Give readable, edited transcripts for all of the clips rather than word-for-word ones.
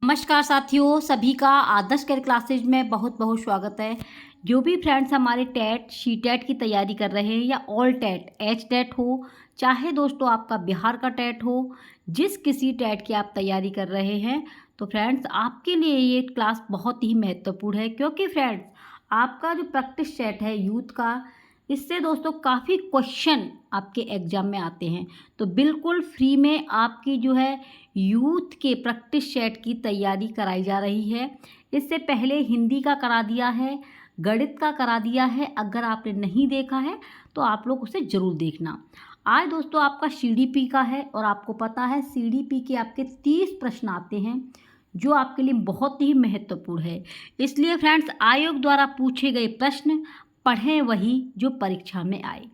नमस्कार साथियों, सभी का आदर्श केयर क्लासेज में बहुत बहुत स्वागत है। जो भी फ्रेंड्स हमारे टेट सी टेट की तैयारी कर रहे हैं या ऑल टेट एच टेट हो, चाहे दोस्तों आपका बिहार का टेट हो, जिस किसी टेट की आप तैयारी कर रहे हैं, तो फ्रेंड्स आपके लिए ये क्लास बहुत ही महत्वपूर्ण है। क्योंकि फ्रेंड्स आपका जो प्रैक्टिस सेट है यूथ का, इससे दोस्तों काफ़ी क्वेश्चन आपके एग्ज़ाम में आते हैं। तो बिल्कुल फ्री में आपकी जो है यूथ के प्रैक्टिस सेट की तैयारी कराई जा रही है। इससे पहले हिंदी का करा दिया है, गणित का करा दिया है। अगर आपने नहीं देखा है तो आप लोग उसे ज़रूर देखना। आज दोस्तों आपका सीडीपी का है और आपको पता है सीडीपी के आपके 30 प्रश्न आते हैं जो आपके लिए बहुत ही महत्वपूर्ण है। इसलिए फ्रेंड्स आयोग द्वारा पूछे गए प्रश्न पढ़ें वही जो परीक्षा में आए।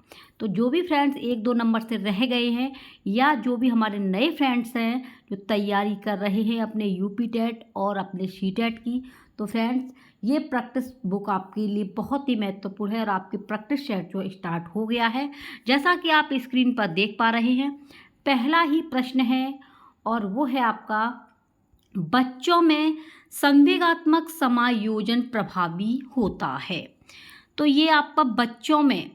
तो जो भी फ्रेंड्स 1-2 नंबर से रह गए हैं या जो भी हमारे नए फ्रेंड्स हैं जो तैयारी कर रहे हैं अपने यूपी टेट और अपने सी टेट की, तो फ्रेंड्स ये प्रैक्टिस बुक आपके लिए बहुत ही महत्वपूर्ण है और आपकी प्रैक्टिस सेट जो स्टार्ट हो गया है। जैसा कि आप स्क्रीन पर देख पा रहे हैं, पहला ही प्रश्न है और वो है आपका, बच्चों में संवेगात्मक समायोजन प्रभावी होता है। तो ये आपका बच्चों में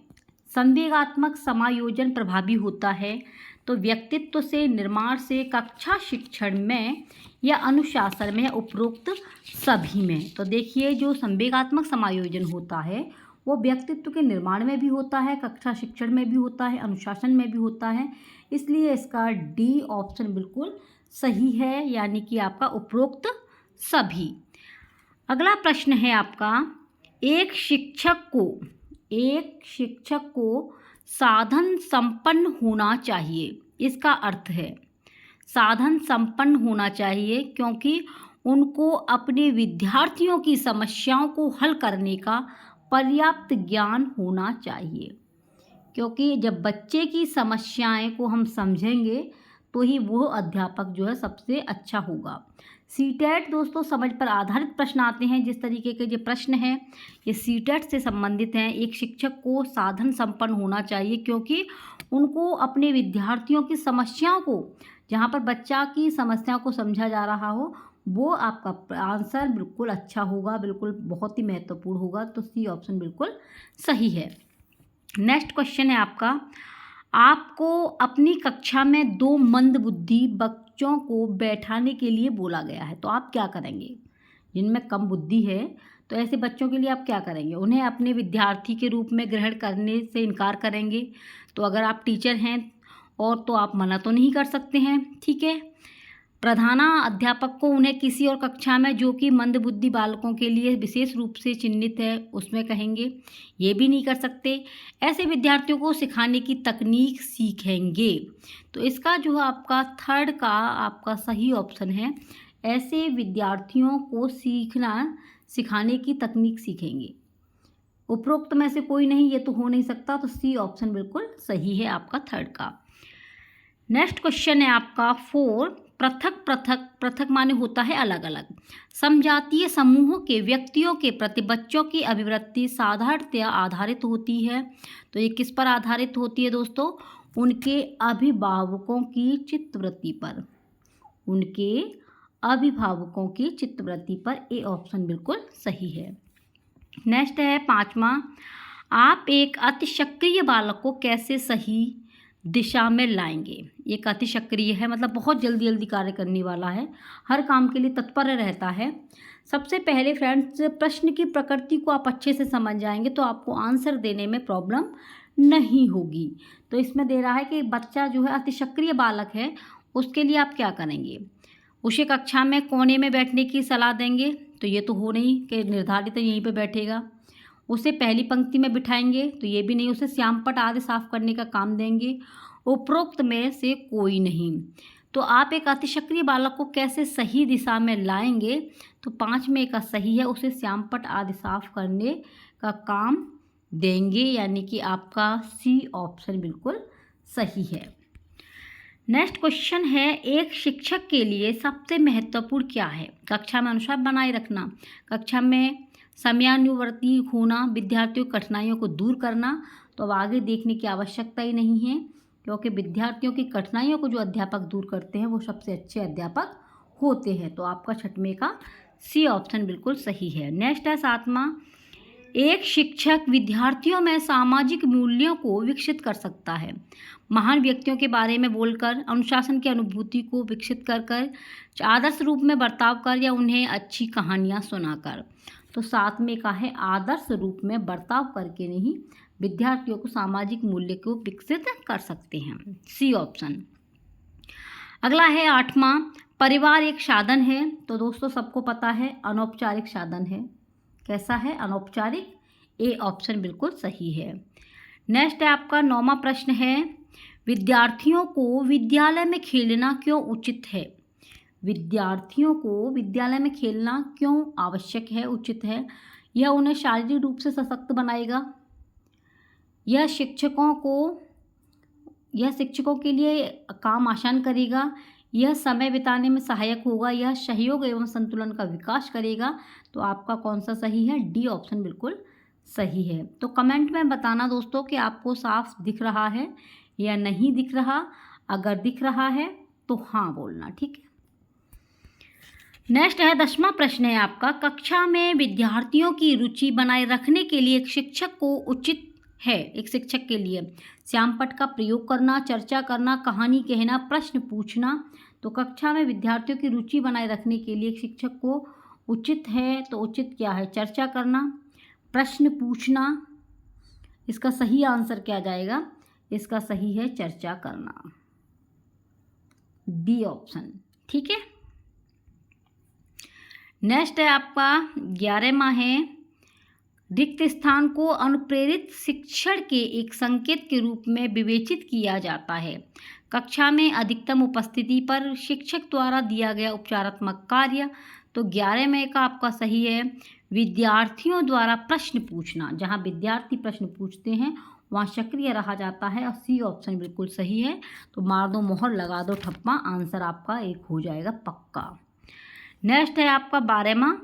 संवेगात्मक समायोजन प्रभावी होता है तो व्यक्तित्व से, निर्माण से, कक्षा शिक्षण में या अनुशासन में, उपरोक्त सभी में। तो देखिए जो संवेगात्मक समायोजन होता है वो व्यक्तित्व के निर्माण में भी होता है, कक्षा शिक्षण में भी होता है, अनुशासन में भी होता है। इसलिए इसका डी ऑप्शन बिल्कुल सही है, यानी कि आपका उपरोक्त सभी। अगला प्रश्न है आपका, एक शिक्षक को साधन संपन्न होना चाहिए। इसका अर्थ है साधन संपन्न होना चाहिए क्योंकि उनको अपने विद्यार्थियों की समस्याओं को हल करने का पर्याप्त ज्ञान होना चाहिए। क्योंकि जब बच्चे की समस्याएं को हम समझेंगे तो ही वो अध्यापक जो है सबसे अच्छा होगा। सीटेट दोस्तों समझ पर आधारित प्रश्न आते हैं। जिस तरीके के जो प्रश्न हैं ये सीटेट से संबंधित हैं। एक शिक्षक को साधन संपन्न होना चाहिए क्योंकि उनको अपने विद्यार्थियों की समस्याओं को, जहाँ पर बच्चा की समस्याओं को समझा जा रहा हो, वो आपका आंसर बिल्कुल अच्छा होगा, बिल्कुल बहुत ही महत्वपूर्ण होगा। तो सी ऑप्शन बिल्कुल सही है। नेक्स्ट क्वेश्चन है आपका, आपको अपनी कक्षा में 2 मंदबुद्धि बच्चों को बैठाने के लिए बोला गया है, तो आप क्या करेंगे? जिनमें कम बुद्धि है तो ऐसे बच्चों के लिए आप क्या करेंगे? उन्हें अपने विद्यार्थी के रूप में ग्रहण करने से इनकार करेंगे। तो अगर आप टीचर हैं और तो आप मना तो नहीं कर सकते हैं, ठीक है। प्रधानाध्यापक को उन्हें किसी और कक्षा में जो कि मंदबुद्धि बालकों के लिए विशेष रूप से चिन्हित है उसमें कहेंगे, ये भी नहीं कर सकते। ऐसे विद्यार्थियों को सिखाने की तकनीक सीखेंगे। तो इसका जो आपका थर्ड का आपका सही ऑप्शन है, ऐसे विद्यार्थियों को सिखाने की तकनीक सीखेंगे। उपरोक्त में से कोई नहीं, ये तो हो नहीं सकता। तो सी ऑप्शन बिल्कुल सही है आपका थर्ड का। नेक्स्ट क्वेश्चन है आपका 4, पृथक माने होता है अलग अलग। समजातीय समूहों के व्यक्तियों के प्रति बच्चों की अभिवृत्ति साधारणतया आधारित होती है। तो ये किस पर आधारित होती है दोस्तों? उनके अभिभावकों की चित्तवृत्ति पर, उनके अभिभावकों की चित्तवृत्ति पर। ए ऑप्शन बिल्कुल सही है। नेक्स्ट है 5वां, आप एक अति सक्रिय बालक को कैसे सही दिशा में लाएंगे? एक अति सक्रिय है मतलब बहुत जल्दी जल्दी कार्य करने वाला है, हर काम के लिए तत्पर रहता है। सबसे पहले फ्रेंड्स प्रश्न की प्रकृति को आप अच्छे से समझ जाएंगे तो आपको आंसर देने में प्रॉब्लम नहीं होगी। तो इसमें दे रहा है कि बच्चा जो है अति सक्रिय बालक है, उसके लिए आप क्या करेंगे? उसे कक्षा में कोने में बैठने की सलाह देंगे, तो ये तो हो नहीं कि निर्धारित यहीं पर बैठेगा। उसे पहली पंक्ति में बिठाएंगे, तो ये भी नहीं। उसे श्यामपट्ट आदि साफ करने का काम देंगे। उपरोक्त में से कोई नहीं। तो आप एक अति सक्रिय बालक को कैसे सही दिशा में लाएंगे? तो 5 में का सही है, उसे श्यामपट्ट आदि साफ करने का काम देंगे, यानी कि आपका सी ऑप्शन बिल्कुल सही है। नेक्स्ट क्वेश्चन है, एक शिक्षक के लिए सबसे महत्वपूर्ण क्या है? कक्षा में अनुशासन बनाए रखना, कक्षा में समयानुवर्ती होना, विद्यार्थियों की कठिनाइयों को दूर करना। तो अब आगे देखने की आवश्यकता ही नहीं है क्योंकि विद्यार्थियों की कठिनाइयों को जो अध्यापक दूर करते हैं वो सबसे अच्छे अध्यापक होते हैं। तो आपका छठवें का सी ऑप्शन बिल्कुल सही है। नेक्स्ट है 7वां, एक शिक्षक विद्यार्थियों में सामाजिक मूल्यों को विकसित कर सकता है। महान व्यक्तियों के बारे में बोलकर, अनुशासन की अनुभूति को विकसित कर आदर्श रूप में बर्ताव कर या उन्हें अच्छी कहानियाँ सुनाकर। तो 7वें का है आदर्श रूप में बर्ताव करके नहीं, विद्यार्थियों को सामाजिक मूल्य को विकसित कर सकते हैं, सी ऑप्शन। अगला है 8वां, परिवार एक साधन है। तो दोस्तों सबको पता है अनौपचारिक साधन है। कैसा है? अनौपचारिक, ए ऑप्शन बिल्कुल सही है। नेक्स्ट है आपका 9वां प्रश्न है, विद्यार्थियों को विद्यालय में खेलना क्यों उचित है? विद्यार्थियों को विद्यालय में खेलना क्यों आवश्यक है, उचित है? यह उन्हें शारीरिक रूप से सशक्त बनाएगा, यह शिक्षकों के लिए काम आसान करेगा, यह समय बिताने में सहायक होगा, यह सहयोग एवं संतुलन का विकास करेगा। तो आपका कौन सा सही है? डी ऑप्शन बिल्कुल सही है। तो कमेंट में बताना दोस्तों कि आपको साफ दिख रहा है या नहीं दिख रहा। अगर दिख रहा है तो हाँ बोलना, ठीक है। नेक्स्ट है 10वां प्रश्न है आपका, कक्षा में विद्यार्थियों की रुचि बनाए रखने के लिए एक शिक्षक को उचित है, एक शिक्षक के लिए श्यामपट्ट का प्रयोग करना, चर्चा करना, कहानी कहना, प्रश्न पूछना। तो कक्षा में विद्यार्थियों की रुचि बनाए रखने के लिए एक शिक्षक को उचित है, तो उचित क्या है? चर्चा करना, प्रश्न पूछना। इसका सही आंसर क्या जाएगा? इसका सही है चर्चा करना, बी ऑप्शन, ठीक है। नेक्स्ट है आपका 11वां है, रिक्त स्थान को अनुप्रेरित शिक्षण के एक संकेत के रूप में विवेचित किया जाता है। कक्षा में अधिकतम उपस्थिति पर शिक्षक द्वारा दिया गया उपचारात्मक कार्य। तो 11वें का आपका सही है, विद्यार्थियों द्वारा प्रश्न पूछना। जहां विद्यार्थी प्रश्न पूछते हैं वहां सक्रिय रहा जाता है, और सी ऑप्शन बिल्कुल सही है। तो मार दो मोहर, लगा दो ठप्पा, आंसर आपका एक हो जाएगा पक्का। नेक्स्ट है आपका 12वां,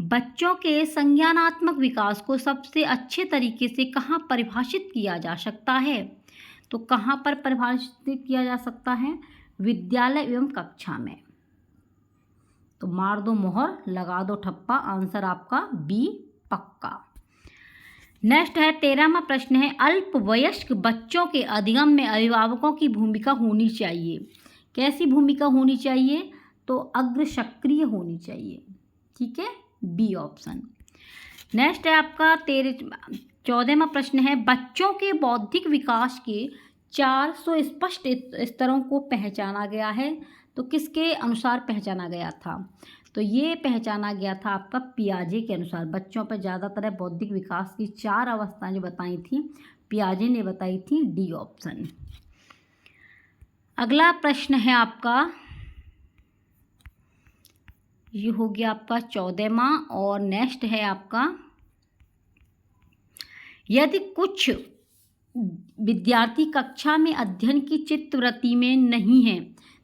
बच्चों के संज्ञानात्मक विकास को सबसे अच्छे तरीके से कहाँ परिभाषित किया जा सकता है? तो कहाँ पर परिभाषित किया जा सकता है? विद्यालय एवं कक्षा में। तो मार दो मोहर, लगा दो ठप्पा, आंसर आपका बी पक्का। नेक्स्ट है 13वां प्रश्न है, अल्पवयस्क बच्चों के अधिगम में अभिभावकों की भूमिका होनी चाहिए। कैसी भूमिका होनी चाहिए? तो अग्र सक्रिय होनी चाहिए, ठीक है, बी ऑप्शन। नेक्स्ट है आपका 14वां प्रश्न है, बच्चों के बौद्धिक विकास के 4 सुस्पष्ट स्तरों को पहचाना गया है। तो किसके अनुसार पहचाना गया था? तो ये पहचाना गया था आपका पियाजे के अनुसार। बच्चों पर ज़्यादातर बौद्धिक विकास की 4 अवस्थाएं जो बताई थी पियाजे ने बताई थी, डी ऑप्शन। अगला प्रश्न है आपका, ये हो गया आपका 14वां, और नेक्स्ट है आपका, यदि कुछ विद्यार्थी कक्षा में अध्ययन की चित्तवृत्ति में नहीं है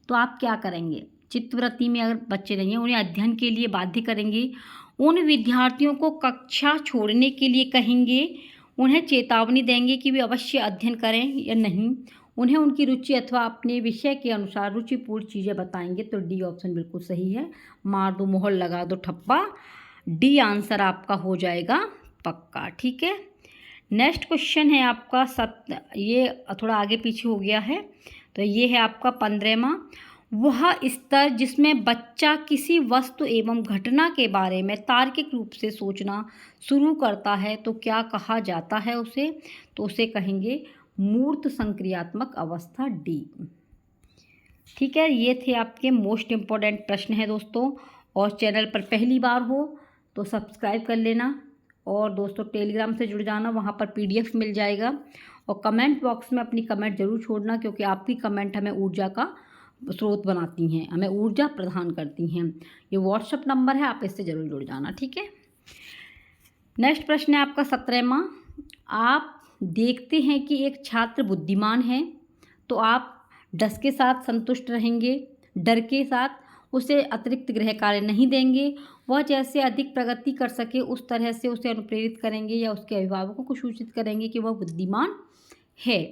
तो आप क्या करेंगे? चित्तवृत्ति में अगर बच्चे नहीं हैं, उन्हें अध्ययन के लिए बाध्य करेंगे, उन विद्यार्थियों को कक्षा छोड़ने के लिए कहेंगे, उन्हें चेतावनी देंगे कि वे अवश्य अध्ययन करें या नहीं, उन्हें उनकी रुचि अथवा अपने विषय के अनुसार रुचिपूर्ण चीज़ें बताएंगे। तो डी ऑप्शन बिल्कुल सही है, मार दो मोहर, लगा दो ठप्पा, डी आंसर आपका हो जाएगा पक्का, ठीक है। नेक्स्ट क्वेश्चन है आपका ये थोड़ा आगे पीछे हो गया है, तो ये है आपका 15वां, वह स्तर जिसमें बच्चा किसी वस्तु एवं घटना के बारे में तार्किक रूप से सोचना शुरू करता है तो क्या कहा जाता है उसे? तो उसे कहेंगे मूर्त संक्रियात्मक अवस्था, डी, ठीक है। ये थे आपके मोस्ट इम्पॉर्टेंट प्रश्न हैं दोस्तों, और चैनल पर पहली बार हो तो सब्सक्राइब कर लेना, और दोस्तों टेलीग्राम से जुड़ जाना, वहाँ पर PDF मिल जाएगा, और कमेंट बॉक्स में अपनी कमेंट ज़रूर छोड़ना, क्योंकि आपकी कमेंट हमें ऊर्जा का स्रोत बनाती हैं, हमें ऊर्जा प्रदान करती हैं। ये व्हाट्सएप नंबर है, आप इससे ज़रूर जुड़ जाना, ठीक है। नेक्स्ट प्रश्न है आपका 17वां, आप देखते हैं कि एक छात्र बुद्धिमान है तो आप डर के साथ संतुष्ट रहेंगे, डर के साथ उसे अतिरिक्त गृह कार्य नहीं देंगे, वह जैसे अधिक प्रगति कर सके उस तरह से उसे अनुप्रेरित करेंगे, या उसके अभिभावकों को सूचित करेंगे कि वह बुद्धिमान है।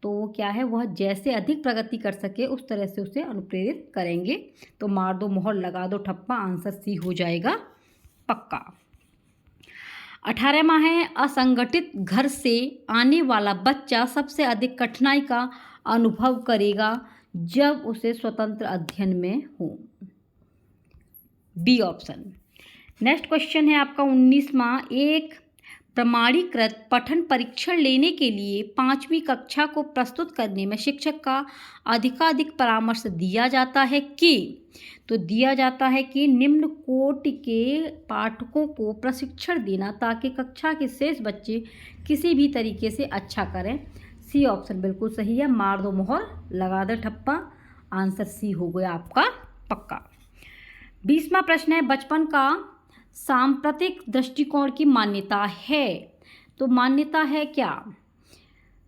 तो वो क्या है, वह जैसे अधिक प्रगति कर सके उस तरह से उसे अनुप्रेरित करेंगे। तो मार दो मोहर लगा दो ठप्पा, आंसर सी हो जाएगा पक्का। 18वां है, असंगठित घर से आने वाला बच्चा सबसे अधिक कठिनाई का अनुभव करेगा जब उसे स्वतंत्र अध्ययन में हो। B option. नेक्स्ट क्वेश्चन है आपका 19वां, एक प्रमाणीकृत पठन परीक्षण लेने के लिए 5वीं कक्षा को प्रस्तुत करने में शिक्षक का अधिकाधिक परामर्श दिया जाता है कि, तो दिया जाता है कि निम्न कोटि के पाठकों को प्रशिक्षण देना ताकि कक्षा के शेष बच्चे किसी भी तरीके से अच्छा करें। सी ऑप्शन बिल्कुल सही है, मार दो मोहर लगा दो ठप्पा, आंसर सी हो गया आपका पक्का। 20वां प्रश्न है, बचपन का सांप्रतिक दृष्टिकोण की मान्यता है। तो मान्यता है क्या,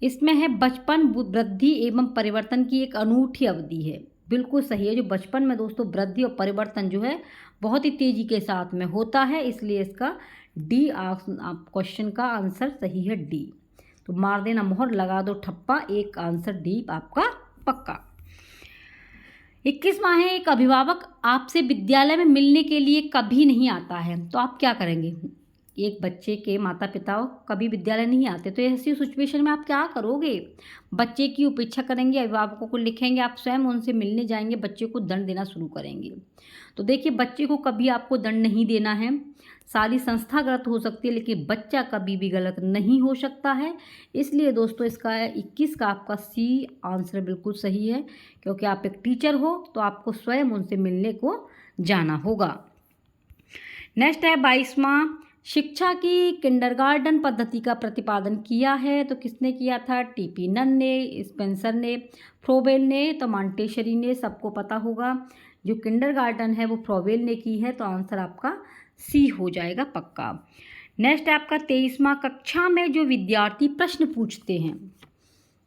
इसमें है बचपन वृद्धि एवं परिवर्तन की एक अनूठी अवधि है। बिल्कुल सही है, जो बचपन में दोस्तों वृद्धि और परिवर्तन जो है बहुत ही तेजी के साथ में होता है, इसलिए इसका डी क्वेश्चन का आंसर सही है डी। तो मार देना मोहर लगा दो ठप्पा, एक आंसर डी आपका पक्का। 21वां है, एक अभिभावक आपसे विद्यालय में मिलने के लिए कभी नहीं आता है, तो आप क्या करेंगे। एक बच्चे के माता पिता कभी विद्यालय नहीं आते, तो ऐसी सिचुएशन में आप क्या करोगे। बच्चे की उपेक्षा करेंगे, अभिभावकों को लिखेंगे, आप स्वयं उनसे मिलने जाएंगे, बच्चे को दंड देना शुरू करेंगे। तो देखिए, बच्चे को कभी आपको दंड नहीं देना है। सारी संस्था गलत हो सकती है लेकिन बच्चा कभी भी गलत नहीं हो सकता है। इसलिए दोस्तों इसका 21 का आपका सी आंसर बिल्कुल सही है, क्योंकि आप एक टीचर हो तो आपको स्वयं उनसे मिलने को जाना होगा। नेक्स्ट है 22वां, शिक्षा की किंडरगार्टन पद्धति का प्रतिपादन किया है। तो किसने किया था, टीपी नन ने, स्पेंसर ने, फ्रोबेल ने, तो मॉन्टेसरी ने, सबको पता होगा। जो किंडरगार्टन है वो फ्रोबेल ने की है, तो आंसर आपका सी हो जाएगा पक्का। नेक्स्ट है आपका 23वां, कक्षा में जो विद्यार्थी प्रश्न पूछते हैं,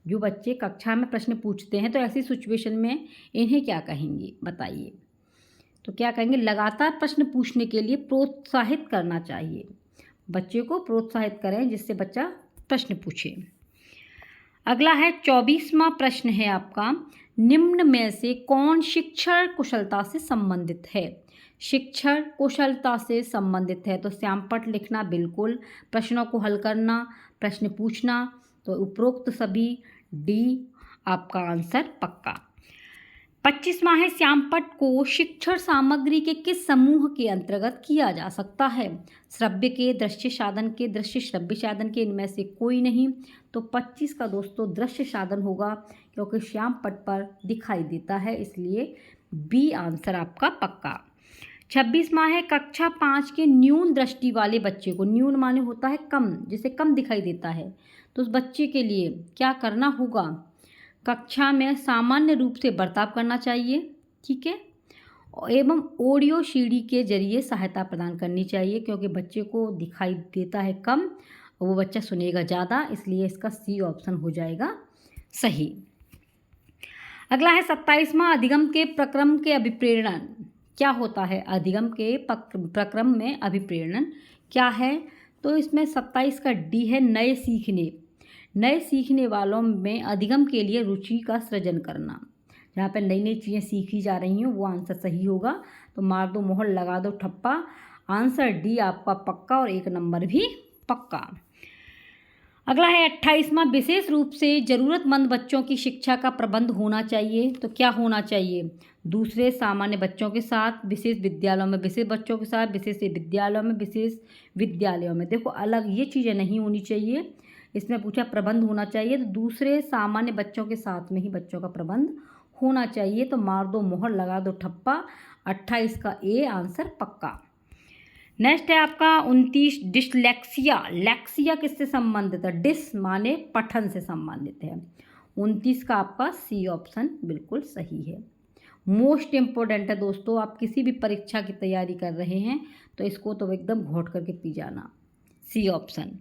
जो बच्चे कक्षा में प्रश्न पूछते हैं, तो ऐसी सिचुएशन में इन्हें क्या कहेंगे बताइए। तो क्या कहेंगे, लगातार प्रश्न पूछने के लिए प्रोत्साहित करना चाहिए। बच्चे को प्रोत्साहित करें जिससे बच्चा प्रश्न पूछे। अगला है 24वां प्रश्न है आपका, निम्न में से कौन शिक्षण कुशलता से संबंधित है। शिक्षण कुशलता से संबंधित है तो श्यामपट्ट लिखना, बिल्कुल प्रश्नों को हल करना, प्रश्न पूछना, तो उपरोक्त सभी डी आपका आंसर पक्का। 25वां है, श्यामपट्ट को शिक्षण सामग्री के किस समूह के अंतर्गत किया जा सकता है। श्रव्य के, दृश्य साधन के, दृश्य श्रव्य साधन के, इनमें से कोई नहीं। तो 25 का दोस्तों दृश्य साधन होगा, क्योंकि श्यामपट्ट पर दिखाई देता है, इसलिए बी आंसर आपका पक्का। 26वां है, कक्षा 5 के न्यून दृष्टि वाले बच्चे को, न्यून माने होता है कम, जिसे कम दिखाई देता है, तो उस बच्चे के लिए क्या करना होगा, कक्षा में सामान्य रूप से बर्ताव करना चाहिए, ठीक है, एवं ऑडियो सीडी के जरिए सहायता प्रदान करनी चाहिए, क्योंकि बच्चे को दिखाई देता है कम और वो बच्चा सुनेगा ज़्यादा, इसलिए इसका सी ऑप्शन हो जाएगा सही। अगला है 27वां, अधिगम के प्रक्रम के अभिप्रेरण क्या होता है। अधिगम के प्रक्रम में अभिप्रेरण क्या है, तो इसमें 27 का डी है, नए सीखने, नए सीखने वालों में अधिगम के लिए रुचि का सृजन करना, जहाँ पर नई नई चीज़ें सीखी जा रही हैं, वो आंसर सही होगा। तो मार दो मोहर लगा दो ठप्पा, आंसर डी आपका पक्का और 1 नंबर भी पक्का। अगला है 28वां, विशेष रूप से ज़रूरतमंद बच्चों की शिक्षा का प्रबंध होना चाहिए। तो क्या होना चाहिए, दूसरे सामान्य बच्चों के साथ, विशेष विद्यालयों में विशेष बच्चों के साथ, विशेष विद्यालयों में विशेष विद्यालयों में। देखो अलग ये चीज़ें नहीं होनी चाहिए, इसमें पूछा प्रबंध होना चाहिए, तो दूसरे सामान्य बच्चों के साथ में ही बच्चों का प्रबंध होना चाहिए। तो मार दो मोहर लगा दो ठप्पा, 28 का ए आंसर पक्का। नेक्स्ट है आपका 29, डिसलेक्सिया, लेक्सिया किससे संबंधित है, डिस माने पठन से संबंधित है, 29 का आपका सी ऑप्शन बिल्कुल सही है। मोस्ट इम्पोर्टेंट है दोस्तों, आप किसी भी परीक्षा की तैयारी कर रहे हैं तो इसको तो एकदम घोट करके पी जाना, सी ऑप्शन।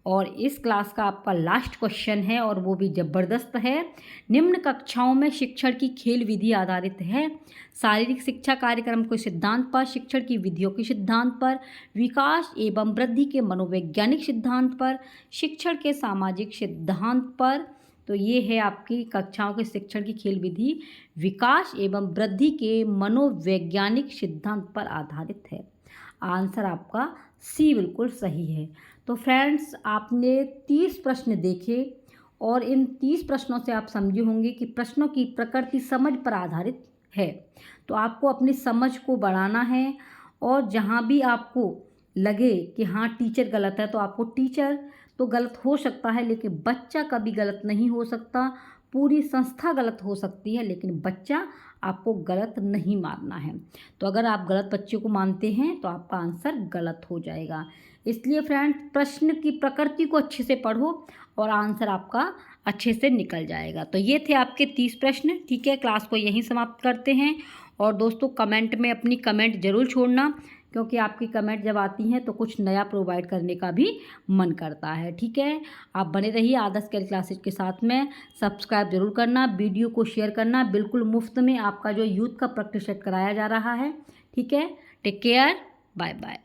और इस क्लास का आपका लास्ट क्वेश्चन है और वो भी ज़बरदस्त है, निम्न कक्षाओं में शिक्षण की खेल विधि आधारित है। शारीरिक शिक्षा कार्यक्रम के सिद्धांत पर, शिक्षण की विधियों के सिद्धांत पर, विकास एवं वृद्धि के मनोवैज्ञानिक सिद्धांत पर, शिक्षण के सामाजिक सिद्धांत पर। तो ये है आपकी कक्षाओं के शिक्षण की खेल विधि विकास एवं वृद्धि के मनोवैज्ञानिक सिद्धांत पर आधारित है। आंसर आपका सी बिल्कुल सही है। तो फ्रेंड्स, आपने 30 प्रश्न देखे और इन 30 प्रश्नों से आप समझे होंगे कि प्रश्नों की प्रकृति समझ पर आधारित है। तो आपको अपनी समझ को बढ़ाना है और जहाँ भी आपको लगे कि हाँ टीचर गलत है, तो आपको टीचर तो गलत हो सकता है लेकिन बच्चा कभी गलत नहीं हो सकता। पूरी संस्था गलत हो सकती है लेकिन बच्चा आपको गलत नहीं मानना है। तो अगर आप गलत बच्चे को मानते हैं तो आपका आंसर गलत हो जाएगा। इसलिए फ्रेंड्स, प्रश्न की प्रकृति को अच्छे से पढ़ो और आंसर आपका अच्छे से निकल जाएगा। तो ये थे आपके 30 प्रश्न। ठीक है, क्लास को यहीं समाप्त करते हैं। और दोस्तों, कमेंट में अपनी कमेंट ज़रूर छोड़ना, क्योंकि आपकी कमेंट जब आती हैं तो कुछ नया प्रोवाइड करने का भी मन करता है। ठीक है, आप बने रहिए आदर्श कैल क्लासेज के साथ में। सब्सक्राइब जरूर करना, वीडियो को शेयर करना। बिल्कुल मुफ्त में आपका जो यूथ का प्रैक्टिस सेट कराया जा रहा है। ठीक है, टेक केयर, बाय बाय।